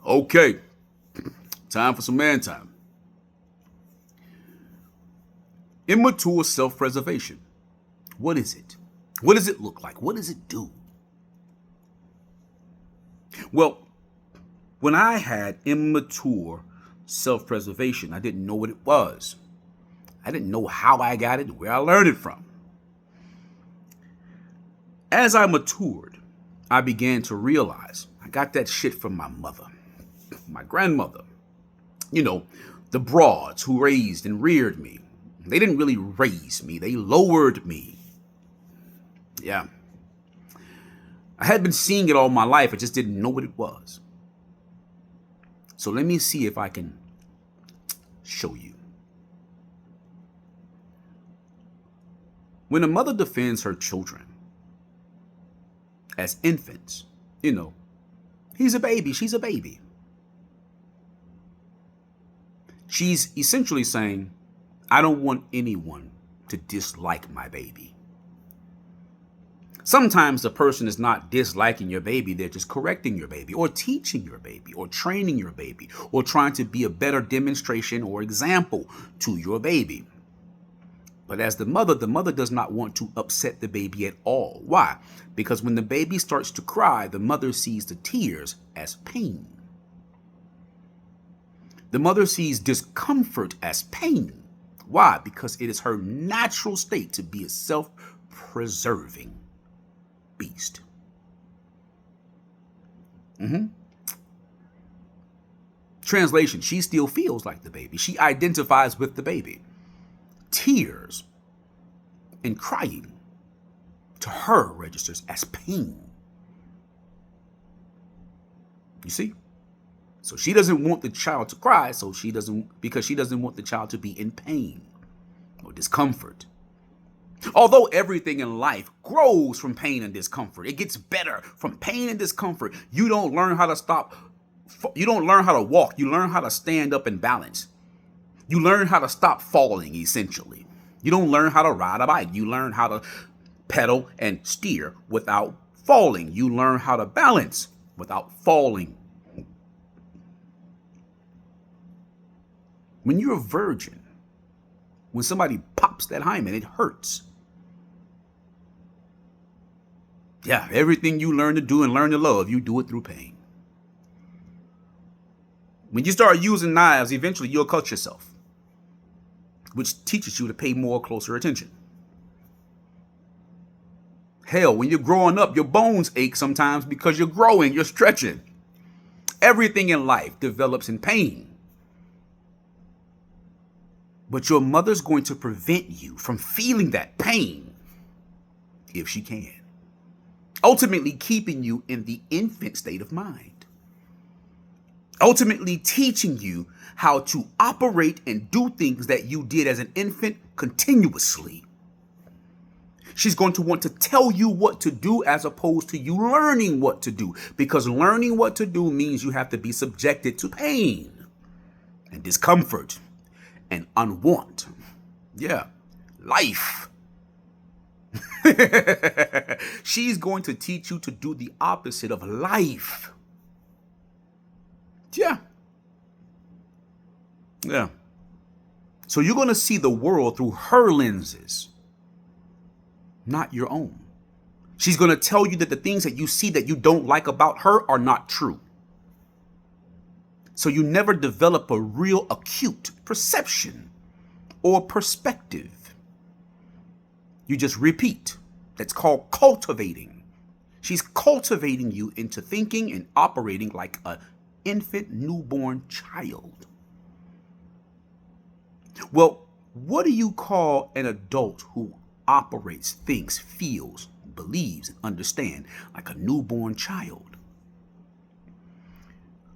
Okay, time for some man time. Immature self-preservation. What is it? What does it look like? What does it do? Well, when I had immature self-preservation, I didn't know what it was. I didn't know how I got it, where I learned it from. As I matured, I began to realize I got that shit from my mother, my grandmother. You know, the broads who raised and reared me. They didn't really raise me, they lowered me. Yeah. I had been seeing it all my life, I just didn't know what it was. So let me see if I can show you. When a mother defends her children as infants, he's a baby, she's a baby. She's essentially saying, I don't want anyone to dislike my baby. Sometimes the person is not disliking your baby, they're just correcting your baby or teaching your baby or training your baby or trying to be a better demonstration or example to your baby. But as the mother does not want to upset the baby at all. Why? Because when the baby starts to cry, the mother sees the tears as pain. The mother sees discomfort as pain. Why? Because it is her natural state to be a self-preserving beast. Translation, she still feels like the baby. She identifies with the baby. Tears and crying to her registers as pain. You see? So she doesn't want the child to cry, because she doesn't want the child to be in pain or discomfort. Although everything in life grows from pain and discomfort, it gets better from pain and discomfort. You don't learn how to stop. You don't learn how to walk. You learn how to stand up and balance. You learn how to stop falling, essentially. You don't learn how to ride a bike. You learn how to pedal and steer without falling. You learn how to balance without falling. When you're a virgin, when somebody pops that hymen, it hurts. Yeah, everything you learn to do and learn to love, you do it through pain. When you start using knives, eventually you'll cut yourself, which teaches you to pay more closer attention. Hell, when you're growing up, your bones ache sometimes because you're growing, you're stretching. Everything in life develops in pain. But your mother's going to prevent you from feeling that pain if she can. Ultimately keeping you in the infant state of mind. Ultimately teaching you how to operate and do things that you did as an infant continuously. She's going to want to tell you what to do as opposed to you learning what to do. Because learning what to do means you have to be subjected to pain and discomfort and unwant. Yeah, life. She's going to teach you to do the opposite of life. Yeah. So you're going to see the world through her lenses, not your own. She's going to tell you that the things that you see that you don't like about her are not true. So you never develop a real acute perception or perspective. You just repeat. That's called cultivating. She's cultivating you into thinking and operating like an infant newborn child. Well, what do you call an adult who operates, thinks, feels, believes, and understands like a newborn child?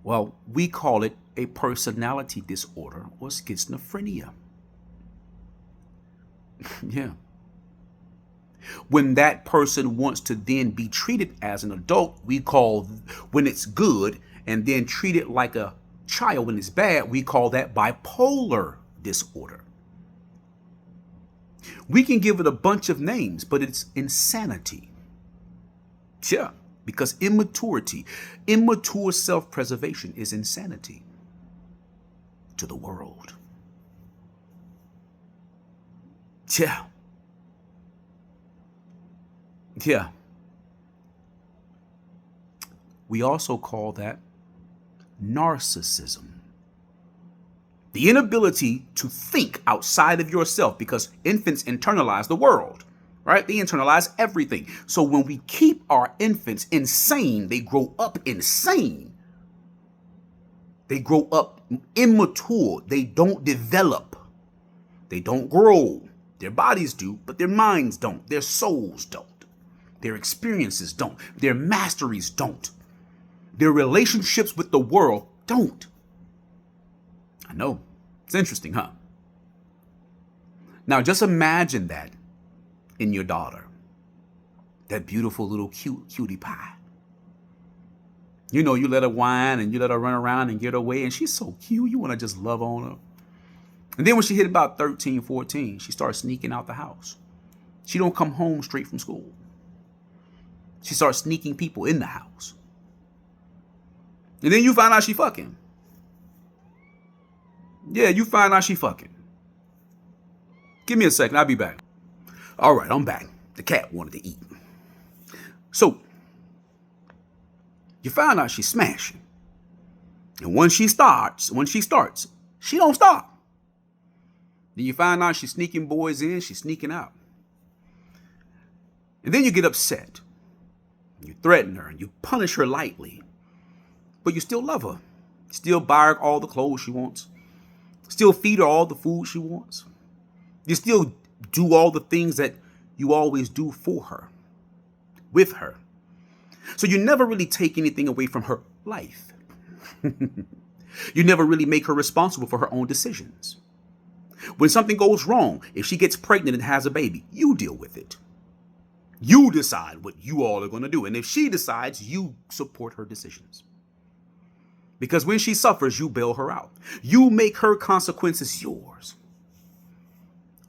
Well, we call it a personality disorder or schizophrenia. Yeah. When that person wants to then be treated as an adult, we call, when it's good, and then treat it like a child when it's bad, we call that bipolar disorder. We can give it a bunch of names, but it's insanity. Yeah. Because immature self-preservation is insanity to the world. Yeah. Yeah. We also call that narcissism. The inability to think outside of yourself, because infants internalize the world, right? They internalize everything. So when we keep our infants insane, they grow up insane. They grow up immature. They don't develop. They don't grow. Their bodies do, but their minds don't. Their souls don't. Their experiences don't. Their masteries don't. Their relationships with the world don't. I know. It's interesting, huh? Now, just imagine that in your daughter. That beautiful little cutie pie. You know, you let her whine and you let her run around and get her way, and she's so cute. You want to just love on her. And then when she hit about 13, 14, she starts sneaking out the house. She don't come home straight from school. She starts sneaking people in the house. And then you find out she fucking. Yeah, you find out she fucking. Give me a second, I'll be back. All right, I'm back. The cat wanted to eat. So, you find out she's smashing. And when she starts, she don't stop. Then you find out she's sneaking boys in, she's sneaking out. And then you get upset. You threaten her and you punish her lightly. But you still love her. Still buy her all the clothes she wants. Still feed her all the food she wants. You still do all the things that you always do for her, with her. So you never really take anything away from her life. You never really make her responsible for her own decisions. When something goes wrong, if she gets pregnant and has a baby, you deal with it. You decide what you all are going to do. And if she decides, you support her decisions. Because when she suffers, you bail her out. You make her consequences yours.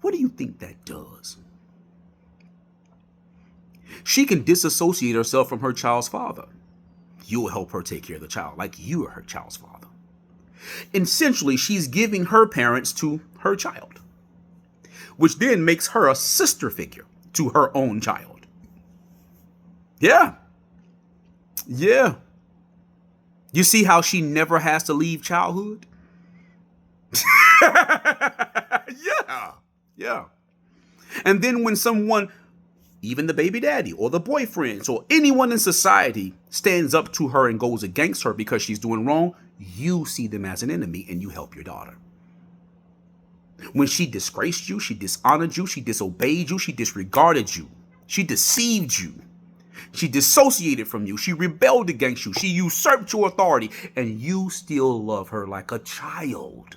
What do you think that does? She can disassociate herself from her child's father. You'll help her take care of the child like you are her child's father. Essentially, she's giving her parents to her child, which then makes her a sister figure to her own child. Yeah. Yeah. You see how she never has to leave childhood? Yeah. Yeah. And then when someone, even the baby daddy or the boyfriends or anyone in society, stands up to her and goes against her because she's doing wrong, you see them as an enemy and you help your daughter. When she disgraced you, she dishonored you, she disobeyed you, she disregarded you, she deceived you, she dissociated from you, she rebelled against you, she usurped your authority, and you still love her like a child.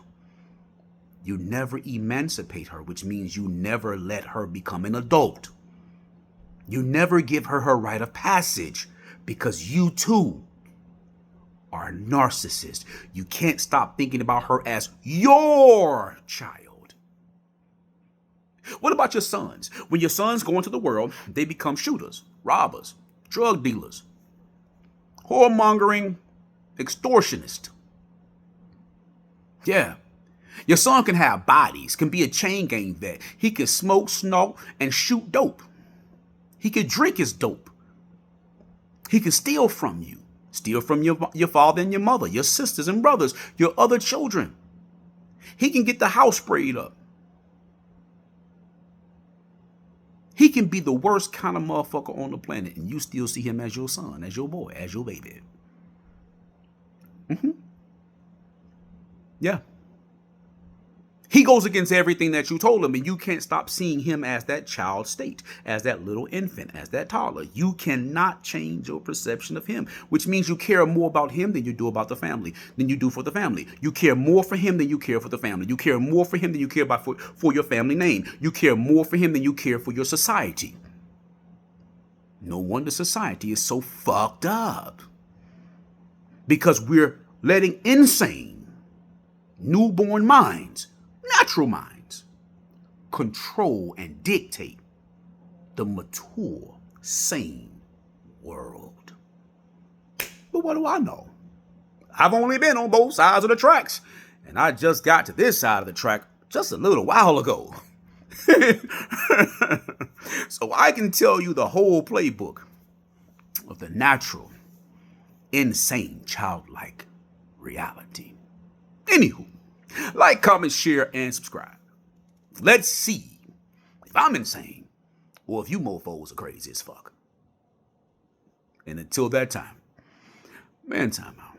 You never emancipate her, which means you never let her become an adult. You never give her her rite of passage because you too are a narcissist. You can't stop thinking about her as your child. What about your sons? When your sons go into the world, they become shooters, robbers, drug dealers, whoremongering, extortionists. Yeah. Your son can have bodies, can be a chain gang vet. He can smoke, snort, and shoot dope. He can drink his dope. He can steal from you. Steal from your father and your mother, your sisters and brothers, your other children. He can get the house sprayed up. He can be the worst kind of motherfucker on the planet, and you still see him as your son, as your boy, as your baby. Yeah. He goes against everything that you told him, and you can't stop seeing him as that child state, as that little infant, as that toddler. You cannot change your perception of him, which means you care more about him than you do about the family, than you do for the family. You care more for him than you care for the family. You care more for him than you care about for your family name. You care more for him than you care for your society. No wonder society is so fucked up. Because we're letting insane, newborn minds, natural minds, control and dictate the mature, sane world. But what do I know? I've only been on both sides of the tracks, and I just got to this side of the track just a little while ago. So I can tell you the whole playbook of the natural, insane, childlike reality. Anywho, like, comment, share, and subscribe. Let's see if I'm insane or if you mofos are crazy as fuck. And until that time, man, time out.